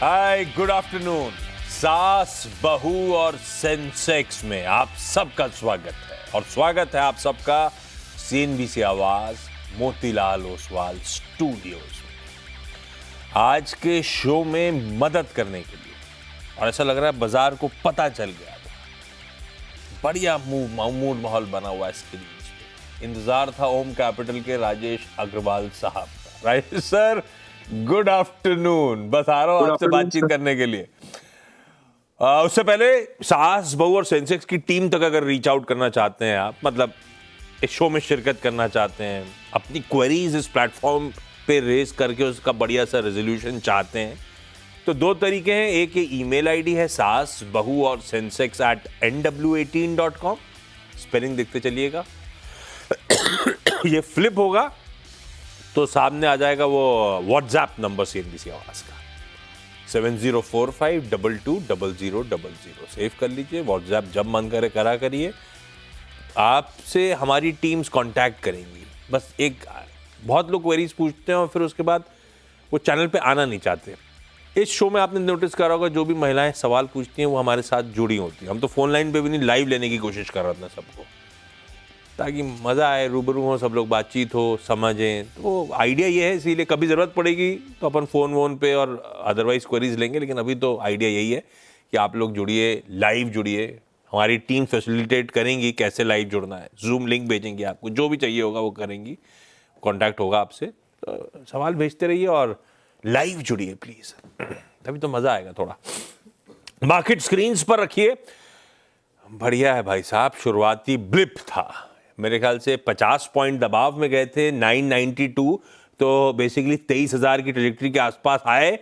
हाय good afternoon. सास बहू और सेंसेक्स में आप सबका स्वागत है और स्वागत है आप सबका सीएनबीसी आवाज मोतीलाल ओसवाल स्टूडियोज में। आज के शो में मदद करने के लिए और ऐसा लग रहा है बाजार को पता चल गया, बढ़िया मूड माहौल बना हुआ है स्क्रीन पे। इंतजार था ओम कैपिटल के राजेश अग्रवाल साहब का। Right sir, good afternoon. बस आ रहा हूं आपसे बातचीत करने के लिए। उससे पहले सास बहू और सेंसेक्स की टीम तक अगर रीच आउट करना चाहते हैं आप, मतलब इस शो में शिरकत करना चाहते हैं, अपनी क्वेरीज इस प्लेटफॉर्म पे रेज करके उसका बढ़िया सा रेजोल्यूशन चाहते हैं, तो दो तरीके हैं। एक ये ईमेल आईडी है सास बहू और सेंसेक्स @nw18.com, स्पेलिंग देखते चलिएगा। ये फ्लिप होगा तो सामने आ जाएगा वो व्हाट्सएप नंबर सीएनबीसी आवाज का 7045220000। सेव कर लीजिए। व्हाट्सएप जब मन करे करा करिए। आपसे हमारी टीम्स कांटेक्ट करेंगी। बस एक बहुत लोग क्वेरीज पूछते हैं और फिर उसके बाद वो चैनल पे आना नहीं चाहते। इस शो में आपने नोटिस करा होगा, जो भी महिलाएं सवाल पूछती हैं वो हमारे साथ जुड़ी होती हैं। हम तो फोन लाइन पे भी नहीं, लाइव लेने की कोशिश कर रहे थे सबको, ताकि मज़ा आए, रूबरू हो, सब लोग बातचीत हो, समझें। तो आइडिया ये है, इसीलिए कभी ज़रूरत पड़ेगी तो अपन फ़ोन वोन पे और अदरवाइज़ क्वेरीज लेंगे, लेकिन अभी तो आइडिया यही है कि आप लोग जुड़िए, लाइव जुड़िए। हमारी टीम फैसिलिटेट करेंगी कैसे लाइव जुड़ना है। जूम लिंक भेजेंगे आपको, जो भी चाहिए होगा वो करेंगी, कॉन्टैक्ट होगा आपसे। तो सवाल भेजते रहिए और लाइव जुड़िए प्लीज़, तभी तो मज़ा आएगा थोड़ा। मार्केट स्क्रीन्स पर रखिए। बढ़िया है भाई साहब। शुरुआती ब्लिप था, मेरे ख्याल से 50 पॉइंट दबाव में गए थे, 992, तो बेसिकली 23,000 की ट्रेजेक्टरी के आसपास आए।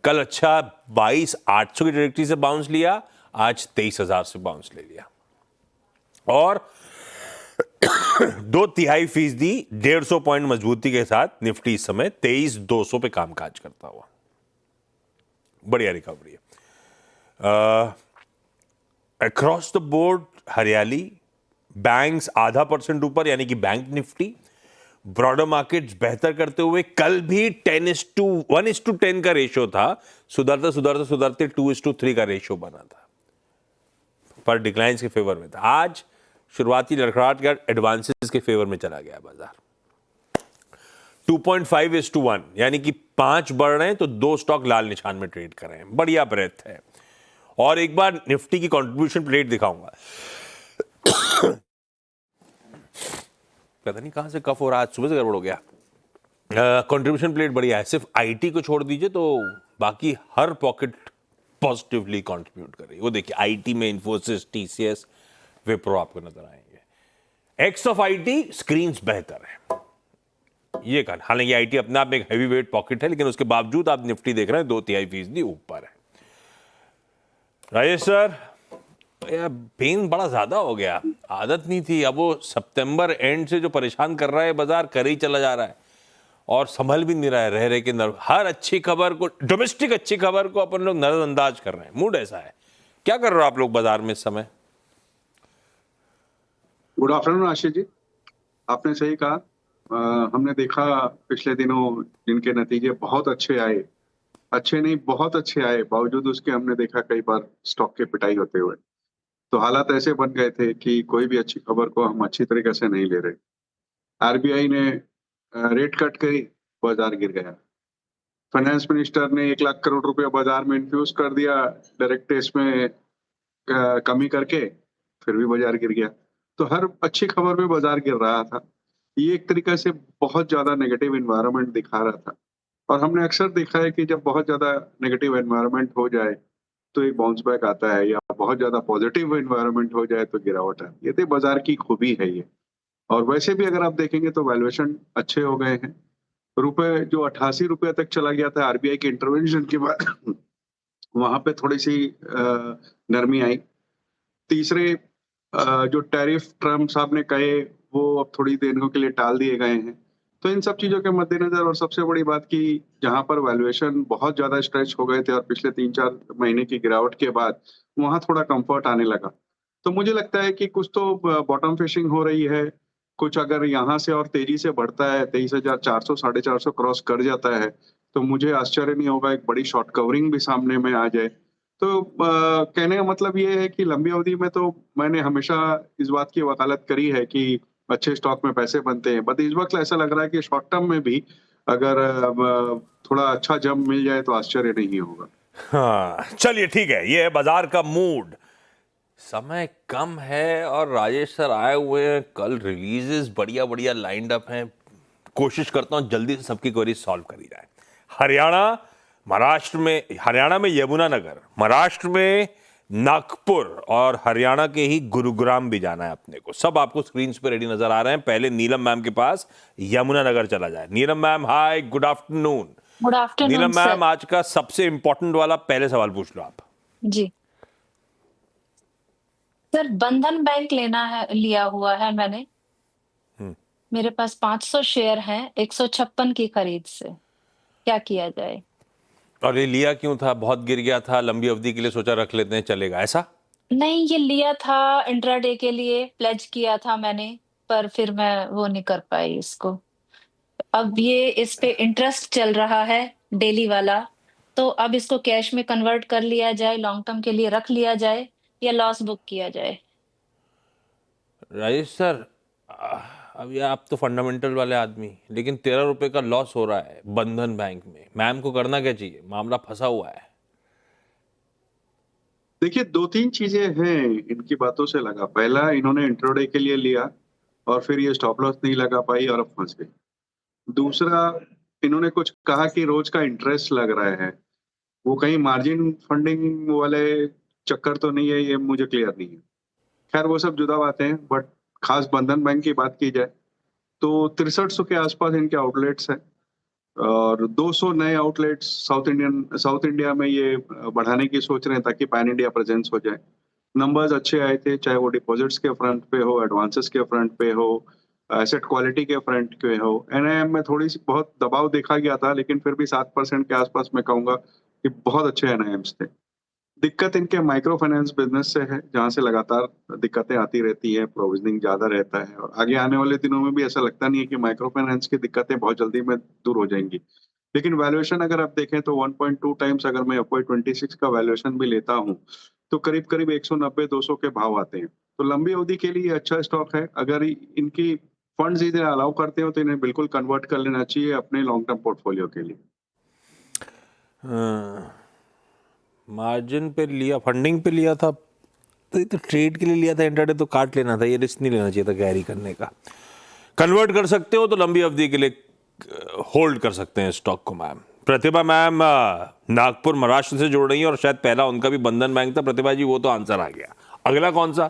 कल अच्छा 22,800 की ट्रेजेक्टरी से बाउंस लिया, आज 23,000 से बाउंस ले लिया और 2/3% 150 पॉइंट मजबूती के साथ निफ्टी इस समय 23,200 पे कामकाज करता हुआ। बढ़िया रिकवरी है अक्रॉस द बोर्ड। हरियाली, बैंक्स 0.5% ऊपर, यानी कि बैंक निफ्टी। ब्रॉडर मार्केट्स बेहतर करते हुए, कल भी 1:10 का रेशियो था, सुधरते 2:3 का रेशियो बना था, पर डिक्लाइंस के फेवर में था। आज शुरुआती लड़खड़ाहट का एडवांसेस के फेवर में चला गया बाजार। 2.5:1, यानी कि 5 बढ़ रहे हैं तो 2 स्टॉक लाल निशान में ट्रेड कर रहे हैं। बढ़िया ब्रेथ है। और एक बार निफ्टी की कंट्रीब्यूशन प्लेट दिखाऊंगा। पता नहीं कहां से कफ हो रहा है, आज सुबह से गड़बड़ हो गया। कंट्रीब्यूशन प्लेट बढ़िया है। सिर्फ आईटी को छोड़ दीजिए तो बाकी हर पॉकेट पॉजिटिवली कंट्रीब्यूट कर रही है। वो देखिए, आईटी में इन्फोसिस, टीसीएस, विप्रो आपको नजर आएंगे। एक्स ऑफ आईटी स्क्रीन्स बेहतर है, ये कहना। हालांकि आईटी अपने आप में एक हैवी वेट पॉकेट है, लेकिन उसके बावजूद आप निफ्टी देख रहे हैं 2/3% ऊपर है। राजेश सर, पेन बड़ा ज्यादा हो गया, आदत नहीं थी। अब वो सितंबर एंड से जो परेशान कर रहा है बाजार, कर ही चला जा रहा है और संभल भी नहीं रहा है। रह के हर अच्छी खबर को, डोमेस्टिक अच्छी खबर को अपन लोग नजरअंदाज कर रहे हैं। मूड ऐसा है। क्या कर रहे हो आप लोग बाजार में इस समय? गुड आफ्टरनून आशीष जी, आपने सही कहा। हमने देखा पिछले दिनों जिनके नतीजे बहुत अच्छे आए, अच्छे नहीं बहुत अच्छे आए, बावजूद उसके हमने देखा कई बार स्टॉक की पिटाई होते हुए। तो हालात ऐसे बन गए थे कि कोई भी अच्छी खबर को हम अच्छी तरीके से नहीं ले रहे। आरबीआई ने रेट कट करी, बाजार गिर गया। फाइनेंस मिनिस्टर ने 1 लाख करोड़ रुपया बाजार में इन्फ्यूज कर दिया, डायरेक्ट टेस्ट में कमी करके, फिर भी बाजार गिर गया। तो हर अच्छी खबर में बाजार गिर रहा था। ये एक तरीके से बहुत ज्यादा नेगेटिव एनवायरनमेंट दिखा रहा था। और हमने अक्सर देखा है कि जब बहुत ज्यादा नेगेटिव एनवायरनमेंट हो जाए तो एक बाउंस बैक आता है, या बहुत ज्यादा पॉजिटिव एनवायरनमेंट हो जाए तो गिरावट आती है। ये तो बाजार की खूबी है ये। और वैसे भी अगर आप देखेंगे तो वैल्यूएशन अच्छे हो गए हैं। रुपए जो 88 रुपए तक चला गया था आरबीआई के इंटरवेंशन के बाद, वहां पे थोड़ी सी नरमी आई। तीसरे जो टैरिफ ट्रम्प साहब ने कहे वो अब थोड़ी दिनों के लिए टाल दिए गए हैं। तो इन सब चीजों के मद्देनजर, और सबसे बड़ी बात कि जहां पर वैल्यूएशन बहुत ज्यादा स्ट्रेच हो गए थे और पिछले 3-4 महीने की गिरावट के बाद वहां थोड़ा कंफर्ट आने लगा। तो मुझे लगता है कि कुछ तो बॉटम फिशिंग हो रही है। कुछ अगर यहाँ से और तेजी से बढ़ता है, 23,400 450 क्रॉस कर जाता है, तो मुझे आश्चर्य नहीं होगा एक बड़ी शॉर्ट कवरिंग भी सामने में आ जाए। तो कहने का मतलब ये है कि लंबी अवधि में तो मैंने हमेशा इस बात की वकालत करी है कि अच्छे स्टॉक में पैसे बनते हैं। बट इस वक़्त ऐसा लग रहा है कि शॉर्ट टर्म में भी अगर थोड़ा अच्छा जंप मिल जाए तो आश्चर्य नहीं होगा। हाँ, चलिए ठीक है, ये है बाजार का मूड। समय कम है और राजेश सर आए हुए हैं, कल रिलीजेस बढ़िया बढ़िया लाइंड अप हैं। कोशिश करता हूं जल्दी से सबकी क्वेरी सॉल्व करी जाए। हरियाणा, महाराष्ट्र में, हरियाणा में यमुनानगर, महाराष्ट्र में नागपुर और हरियाणा के ही गुरुग्राम भी जाना है अपने को। सब आपको स्क्रीन पे रेडी नजर आ रहे हैं। पहले नीलम मैम के पास यमुनानगर चला जाए। नीलम ma'am, hi, good afternoon. Good afternoon नीलम सर। मैम, आज का सबसे इंपॉर्टेंट वाला पहले सवाल पूछ लो आप। जी सर, बंधन बैंक लिया हुआ है मैंने। मेरे पास 500 शेयर हैं 156 की खरीद से, क्या किया जाए? और ये लिया क्यों था? बहुत गिर गया था, लंबी अवधि के लिए सोचा रख लेते हैं, चलेगा, ऐसा? नहीं, ये लिया था इंट्राडे के लिए, प्लेज किया था मैंने, पर फिर मैं वो नहीं कर पाई इसको। अब ये इस पे इंटरेस्ट चल रहा है डेली वाला, तो अब इसको कैश में कन्वर्ट कर लिया जाए, लॉन्ग टर्म के लिए रख लिया जाए या लॉस बुक किया जाए? राजेश सर, अब ये आप तो फंडामेंटल वाले आदमी, लेकिन 13 रुपए का लॉस हो रहा है बंधन बैंक में। मैम को करना क्या चाहिए? मामला फंसा हुआ है। देखिए 2-3 चीज़ें हैं इनकी बातों से लगा। पहला, इन्होंने इंट्राडे के लिए लिया और फिर ये स्टॉप लॉस नहीं लगा पाई और अब फँस गई। दूसरा, इन्होंने कुछ कहा कि रोज़ का इंटरेस्ट लग रहा है। वो कहीं मार्जिन फंडिंग वाले चक्कर तो नहीं है, ये मुझे क्लियर नहीं है। खैर वो सब जुदा बातें हैं, बट खास बंधन बैंक की बात की जाए तो 6300 के आसपास इनके आउटलेट्स हैं और 200 नए आउटलेट्स साउथ इंडिया में ये बढ़ाने की सोच रहे हैं ताकि पैन इंडिया प्रेजेंस हो जाए। नंबर्स अच्छे आए थे, चाहे वो डिपॉजिट्स के फ्रंट पे हो, एडवांसेस के फ्रंट पे हो, एसेट क्वालिटी के फ्रंट पे हो। एनआईएम में थोड़ी-सी बहुत दबाव देखा गया था, लेकिन फिर भी 7% के आसपास मैं कहूँगा कि बहुत अच्छे एनआईएम्स थे। दिक्कत इनके माइक्रो फाइनेंस बिज़नेस से है, जहाँ से लगातार दिक्कतें आती रहती हैं, प्रोविज़निंग ज़्यादा रहता है और आगे आने वाले दिनों में भी ऐसा लगता नहीं है कि माइक्रो फाइनेंस की दिक्कतें बहुत जल्दी में दूर हो जाएँगी। लेकिन वैल्यूएशन अगर आप देखें तो 1.2 टाइम्स अगर मैं FY 26 का वैल्यूएशन भी लेता हूँ, तो करीब-करीब 190-200 के भाव आते हैं। तो लंबी अवधि के लिए अच्छा स्टॉक है। अगर इनकी फंड्स इन्हें अलाउ करते हो तो इन्हें बिल्कुल कन्वर्ट कर लेना चाहिए अपने लॉन्ग टर्म पोर्टफोलियो के लिए। मार्जिन पे लिया, फंडिंग पे लिया था, तो ये तो ट्रेड के लिए लिया था। इंट्राडे तो काट लेना था, ये रिस्क नहीं लेना चाहिए था कैरी करने का। कन्वर्ट कर सकते हो तो लंबी अवधि के लिए होल्ड कर सकते हैं स्टॉक को। मैम प्रतिभा मैम नागपुर महाराष्ट्र से जुड़ रही है और शायद पहला उनका भी बंधन बैंक था। प्रतिभा जी, वो तो आंसर आ गया। अगला कौन सा?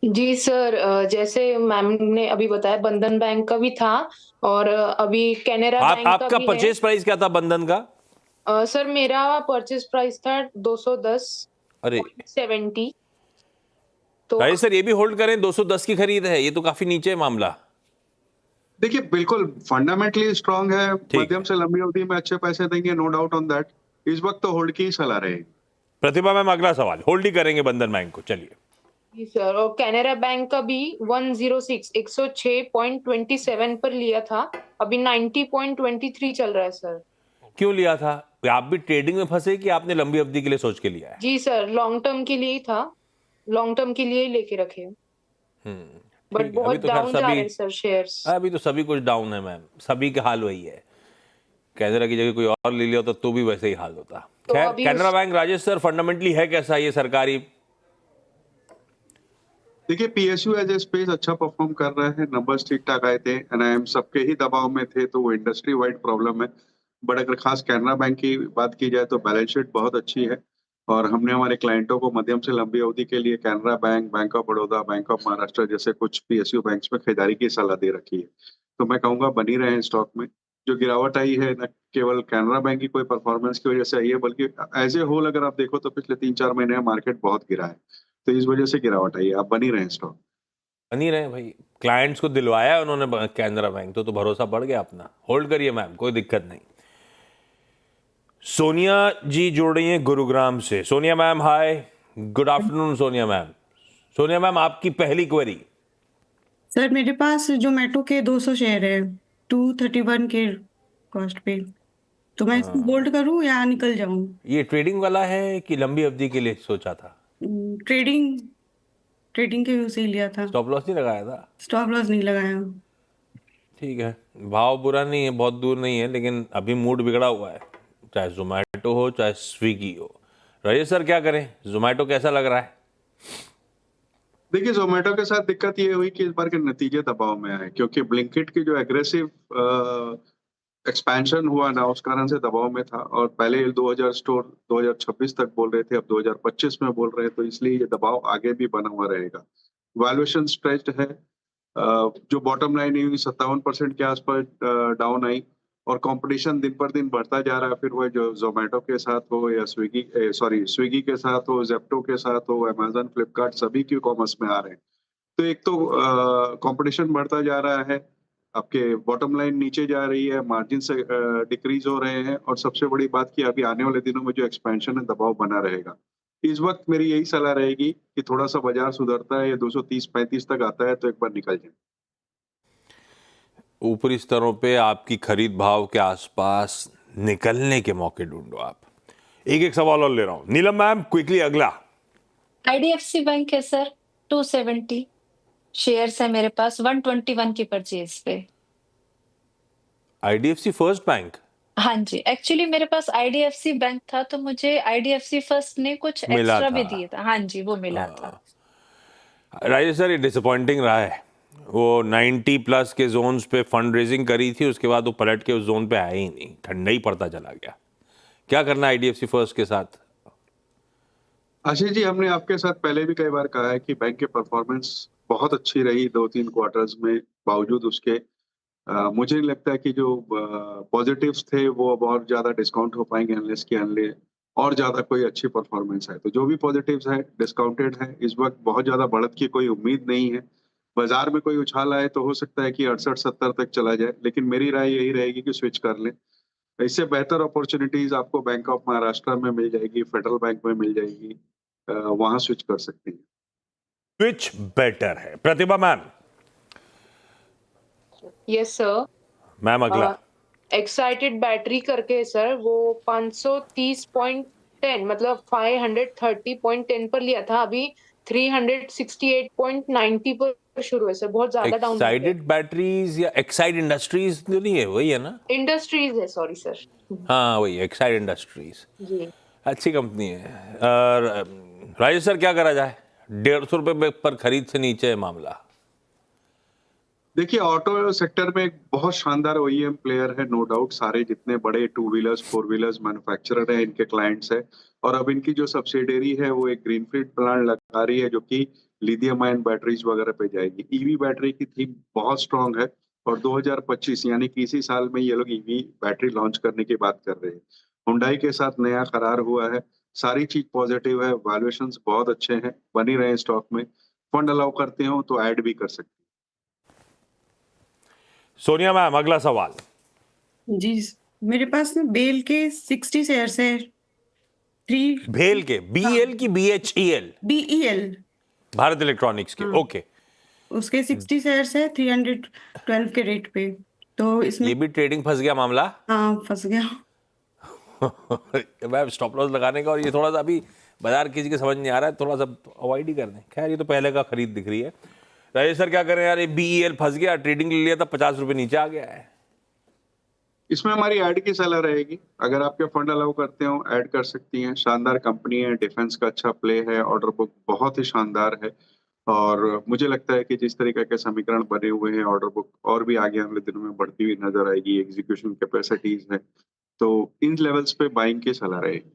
जी सर, जैसे मैम ने अभी बताया बंधन बैंक का भी था और अभी कैनरा बैंक का आपका भी परचेज प्राइस क्या था बंधन का? सर मेरा परचेज प्राइस था 210. अरे 70. तो राजेश सर, ये भी होल्ड करें, 210 की खरीद है, ये तो काफी नीचे है मामला। देखिए बिल्कुल फंडामेंटली स्ट्रांग है, ठीक मध्यम से लंबी अवधि में अच्छे पैसे देंगे, नो डाउट ऑन दैट। इस वक्त तो होल्ड की ही सलाह रहेगी। प्रतिभा मैम, अगला सवाल, होल्ड ही करेंगे बंधन बैंक को, चलिए। जी सर, और कैनरा बैंक का भी 106.27 पर लिया था, अभी 90.23 चल रहा है सर। क्यों लिया था? आप भी ट्रेडिंग में फंसे कि आपने लंबी अवधि के लिए सोच के लिया है? जी सर, लॉन्ग टर्म के लिए ही था, लॉन्ग टर्म के लिए ही लेके रखे, बट ठीक है, बहुत अभी तो खैर डाउन जा रहे सभी, हैं सर शेयर्स। अभी तो सभी कुछ डाउन है मैम, सभी का हाल वही है। कैनरा की जगह कोई और ले लिया होता तो भी वैसे ही हाल होता। तो खैर, अभी Canara bank Rajesh sir fundamentally है कैसा ये सरकारी? देखिए पीएसयू एज ए स्पेस अच्छा परफॉर्म कर रहा है, नंबर्स ठीक ठाक आए थे, एनआईएम सबके ही दबाव में थे तो वो इंडस्ट्री वाइड प्रॉब्लम है। बट अगर खास कैनरा बैंक की बात की जाए तो बैलेंस शीट बहुत अच्छी है और हमने हमारे क्लाइंटों को मध्यम से लंबी अवधि के लिए Canara bank, bank of Baroda, bank of Maharashtra जैसे कुछ पीएसयू बैंक्स में खरीदारी की सलाह दे रखी है। तो मैं कहूँगा बनी रहे स्टॉक में। जो गिरावट आई है न केवल कैनरा बैंक की कोई परफॉर्मेंस की वजह से आई है, बल्कि एज ए होल अगर आप देखो तो पिछले 3-4 महीने में मार्केट बहुत गिरा है, तो इस वजह से गिरावट आई है। आप बनी रहे स्टॉक। बनी रहे भाई, क्लाइंट्स को दिलवाया है उन्होंने कैनरा बैंक, तो भरोसा बढ़ गया अपना। होल्ड करिए मैम, कोई दिक्कत नहीं। सोनिया जी जुड़ रही हैं गुरुग्राम से। Sonia ma'am, hi, good afternoon Sonia ma'am. Sonia ma'am, आपकी पहली क्वेरी। सर मेरे पास जोमेटो के 200 शेयर है 231 के कॉस्ट पे। तो मैं इसको होल्ड करूं या निकल जाऊं? ये ट्रेडिंग वाला है कि लंबी अवधि के लिए सोचा था? ट्रेडिंग ट्रेडिंग के व्यू से ही लिया था, स्टॉप लॉस नहीं लगाया था? स्टॉप लॉस नहीं लगाया। ठीक है, भाव बुरा नहीं है, बहुत दूर नहीं है, लेकिन अभी मूड बिगड़ा हुआ है, चाहे जोमेटो हो चाहे स्विगी हो। राजेश सर क्या करें, जोमेटो कैसा लग रहा है? देखिए, जोमेटो के साथ दिक्कत ये हुई कि इस बार के नतीजे दबाव में आए, क्योंकि ब्लिंकिट की जो एग्रेसिव एक्सपेंशन हुआ ना, उस कारण से दबाव में था। और पहले 2000 स्टोर 2026 तक बोल रहे थे, अब 2025 में बोल रहे हैं, तो इसलिए ये दबाव आगे भी बना हुआ रहेगा। वैल्यूएशन स्ट्रेच्ड है। जो बॉटम लाइन हुई 57% के आसपास डाउन आई, और कंपटीशन दिन पर दिन बढ़ता जा रहा है। फिर वह जो जोमेटो के साथ हो या स्विगी के साथ हो, जेप्टो के साथ हो, अमेजन, फ्लिपकार्ट, सभी क्यू कॉमर्स में आ रहे हैं। तो एक तो कंपटीशन बढ़ता जा रहा है, आपके बॉटम लाइन नीचे जा रही है, मार्जिन से डिक्रीज हो रहे हैं, और सबसे बड़ी बात कि अभी आने वाले दिनों में जो एक्सपेंशन है, दबाव बना रहेगा। इस वक्त मेरी यही सलाह रहेगी कि थोड़ा सा बाजार सुधरता है या 230-35 तक आता है तो एक बार निकल जाए। ऊपरी स्तरों पे आपकी खरीद भाव के आसपास निकलने के मौके ढूंढो आप। एक एक सवाल और ले रहा हूं। नीलम मैम, क्विकली अगला। आईडीएफसी बैंक है सर, 270 शेयर्स है मेरे पास, 121 की परचेज पे। आईडीएफसी फर्स्ट बैंक हाँ जी, एक्चुअली मेरे पास आईडीएफसी बैंक था, तो मुझे आईडीएफसी फर्स्ट ने कुछ मिला एक्स्ट्रा भी था। दिए था। हाँ जी, वो मिला था। राजेश सर, ये डिसअपॉइंटिंग रहा है। वो 90 प्लस के जोन्स पे फंड रेजिंग करी थी, उसके बाद वो पलट के उस जोन पे आया ही नहीं, ठंडा ही पड़ता चला गया। क्या करना है आईडीएफसी फर्स्ट के साथ? आशीष जी, हमने आपके साथ पहले भी कई बार कहा है कि बैंक की परफॉर्मेंस बहुत अच्छी रही 2-3 क्वार्टर्स में। बावजूद उसके मुझे नहीं लगता है कि जो पॉजिटिव्स थे वो अब और ज्यादा डिस्काउंट हो पाएंगे, अनलेस और ज्यादा कोई अच्छी परफॉर्मेंस है। तो जो भी पॉजिटिव्स है डिस्काउंटेड है। इस वक्त बहुत ज्यादा बढ़त की कोई उम्मीद नहीं है। बाजार में कोई उछाल आए तो हो सकता है कि 68-70 तक चला जाए, लेकिन मेरी राय यही रहेगी कि स्विच कर लें। इससे बेहतर अपॉर्चुनिटीज आपको बैंक ऑफ महाराष्ट्र में मिल जाएगी, फेडरल बैंक में मिल जाएगी, वहां स्विच कर सकते हैं। स्विच बेटर है। प्रतिभा मैम। Yes sir. मैम अगला। एक्साइटेड बैटरी करके सर, वो 530.10 मतलब 530.10 पर लिया था, अभी 368.90 पर शुरू है सर। बहुत ज्यादा डाउन। एक्साइटेड बैटरीज या एक्साइड इंडस्ट्रीज जो नहीं है, वही है ना? इंडस्ट्रीज है, सॉरी सर। हाँ वही, एक्साइड इंडस्ट्रीज जी। अच्छी कंपनी है। राजेश सर, क्या करा जाए? 150 रुपए पर खरीद से नीचे है मामला। देखिए, ऑटो सेक्टर में एक बहुत शानदार ओईएम प्लेयर है, नो डाउट। सारे जितने बड़े 2 व्हीलर्स 4 व्हीलर्स मैन्युफैक्चरर हैं, इनके क्लाइंट्स है। और अब इनकी जो सब्सिडरी है वो एक ग्रीनफील्ड प्लांट लगा रही है, जो कि लिथियम आयन बैटरीज वगैरह पे जाएगी। ईवी बैटरी की थीम बहुत स्ट्रांग है, और 2025 यानी कि इसी साल में ये लोग ईवी बैटरी लॉन्च करने की बात कर रहे हैं। हुंडई के साथ नया करार हुआ है। सारी चीज पॉजिटिव है, वैल्यूएशंस बहुत अच्छे हैं, बनी रहे स्टॉक में। फंड अलाउ करते हो तो ऐड भी कर सकते हैं। सोनिया मैम, अगला सवाल। जी, मेरे पास ना बेल के 60 शेयर्स है। 3 भेल के, बीएल की बीएचईएल? BEL, भारत इलेक्ट्रॉनिक्स के। ओके। उसके 60 शेयर्स है 312 के रेट पे। तो इसमें ये भी ट्रेडिंग फंस गया मामला। हाँ, फंस गया। मैम, स्टॉप लॉस लगाने का, और ये थोड़ा सा अभी बाजार किसी के समझ नहीं आ रहा है, थोड़ा सा अवॉइड ही कर दें। खैर, ये तो पहले का खरीद दिख रही है। राजेश सर क्या करें यार? ये बीईएल फंस गया, ट्रेडिंग ले लिया था, 50 रुपए नीचे आ गया है। इसमें हमारी ऐड की सलाह रहेगी, अगर आपके फंड अलाउ करते हो ऐड कर सकती हैं। शानदार कंपनी है, डिफेंस का अच्छा प्ले है, ऑर्डर बुक बहुत ही शानदार है। और मुझे लगता है कि जिस तरीके के समीकरण बने हुए हैं, ऑर्डर बुक और भी आगे अगले दिनों में बढ़ती हुई नजर आएगी। एग्जीक्यूशन कैपेसिटीज है, तो इन लेवल्स पे बाइंग की सलाह रहेगी।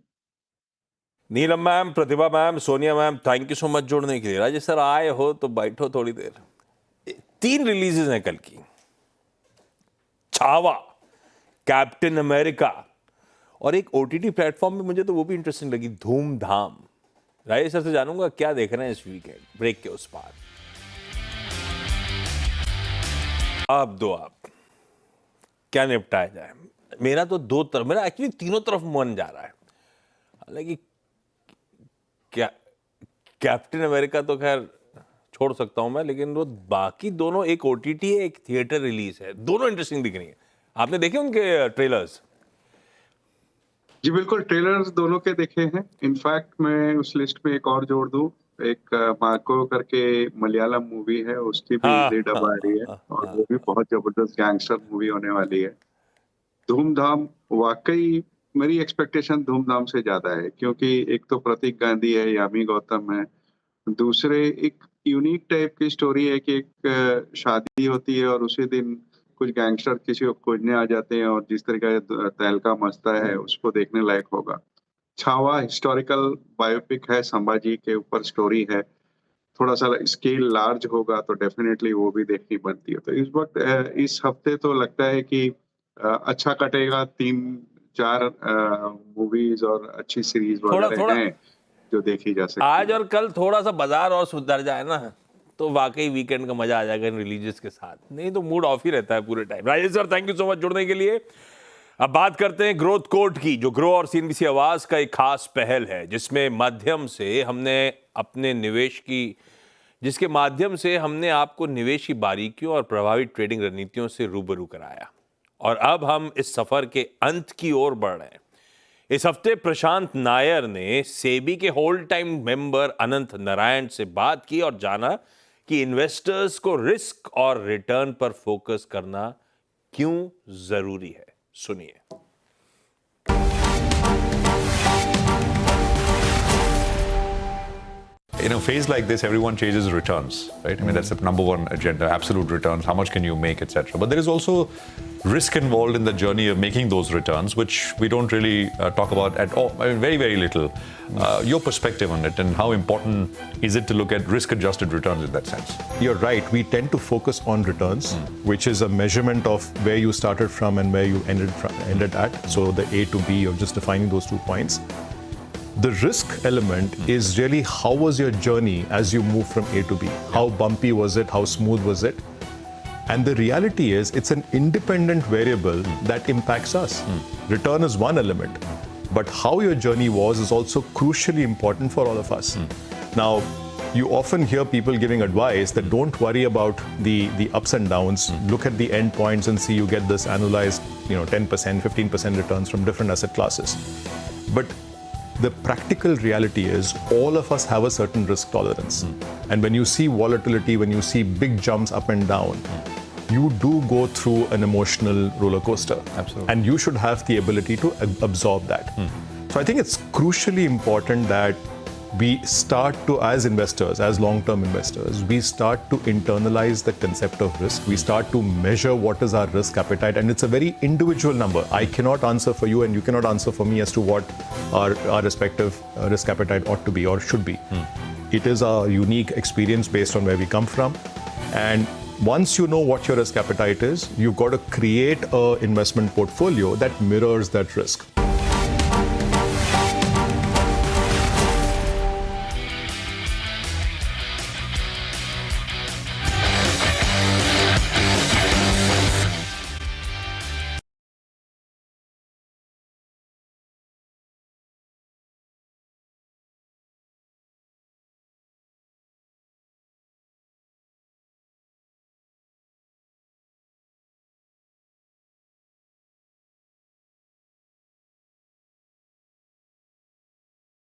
Neelam ma'am, Pratibha ma'am, Sonia ma'am, thank you so much जुड़ने के लिए। राजेश सर आए हो तो बैठो थोड़ी देर। 3 रिलीजेस हैं कल की। छावा, कैप्टन अमेरिका, और एक ओटीटी प्लेटफॉर्म में मुझे तो वो भी इंटरेस्टिंग लगी, धूमधाम। राजेश सर से जानूंगा क्या देख रहे हैं इस वीकेंड। ब्रेक के उस पार आप दो, आप क्या निपटाया जाए? मेरा तो दो तरफ, मेरा एक्चुअली तीनों तरफ मन जा रहा है। हालांकि क्या कैप्टन अमेरिका तो खैर छोड़ सकता हूं मैं, लेकिन वो बाकी दोनों, एक ओटीटी है एक थिएटर रिलीज है, दोनों इंटरेस्टिंग दिख रही है। आपने देखे उनके ट्रेलर्स? जी बिल्कुल, ट्रेलर्स दोनों के देखे हैं। इनफैक्ट मैं उस लिस्ट में एक और जोड़ दूँ, एक मार्को करके मलयालम मूवी है, उसकी भी हाँ री-डब हाँ आ रही है हाँ और हाँ वो भी बहुत ज़बरदस्त गैंगस्टर मूवी होने वाली है। धूम-धाम वाक़ई मेरी एक्सपेक्टेशन धूम-धाम से ज़्यादा है, क्योंकि एक तो प्रतीक गांधी है, यामी गौतम है, दूसरे एक यूनिक टाइप की स्टोरी है कि एक शादी होती है और उसी दिन कुछ गैंगस्टर किसी को खोजने आ जाते हैं और जिस तरीके का तहलका मचता है, उसको देखने लायक होगा। छावा हिस्टोरिकल बायोपिक है, संभाजी के ऊपर स्टोरी है। थोड़ा-सा स्केल लार्ज होगा तो डेफ़िनेटली वो भी देखनी बनती है। तो इस वक़्त इस हफ़्ते तो लगता है कि अच्छा कटेगा, 3-4 मूवीज़ और अच्छी सीरीज़ थोड़ा वग़ैरह थोड़ा हैं, जो देखी जा सकती आज है। और कल थोड़ा सा बाजार और सुधर जाए ना, तो वाकई वीकेंड का मजा आ जाएगा इन रिलीजेस के साथ। नहीं तो मूड ऑफ ही रहता है पूरे time. Rajesh sir, thank you so much जुड़ने के लिए। अब बात करते हैं ग्रोथ कोड की, जो ग्रो और सीएनबीसी आवाज का एक खास पहल है, जिसके माध्यम से हमने आपको निवेश की बारीकियों और प्रभावी ट्रेडिंग रणनीतियों से रूबरू कराया। और अब हम इस सफर के अंत की ओर बढ़ रहे हैं। इस हफ्ते प्रशांत नायर ने सेबी के होल्ड टाइम मेंबर अनंत नारायण से बात की और जाना कि इन्वेस्टर्स को रिस्क और रिटर्न पर फोकस करना क्यों जरूरी है। सुनिए। In a phase like this, everyone chases returns, right? I mean, that's the number one agenda, absolute returns, how much can you make, etc. But there is also risk involved in the journey of making those returns, which we don't really talk about at all. I mean, very, very little. Your perspective on it, and how important is it to look at risk-adjusted returns in that sense? You're right. We tend to focus on returns, which is a measurement of where you started from and where you ended at. So the A to B, of just defining those 2 points. The risk element is really how was your journey as you move from A to B? How bumpy was it? How smooth was it? And the reality is it's an independent variable that impacts us. Return is one element, but how your journey was is also crucially important for all of us. Now, you often hear people giving advice that don't worry about the ups and downs. Look at the end points and see you get this annualized, 10%, 15% returns from different asset classes. But the practical reality is all of us have a certain risk tolerance. And when you see volatility, when you see big jumps up and down, you do go through an emotional roller coaster. Absolutely. And you should have the ability to absorb that. So I think it's crucially important that we start to, as investors, as long-term investors, we start to internalize the concept of risk. We start to measure what is our risk appetite, and it's a very individual number. I cannot answer for you and you cannot answer for me as to what our respective risk appetite ought to be or should be. It is a unique experience based on where we come from. And once you know what your risk appetite is, you've got to create an investment portfolio that mirrors that risk.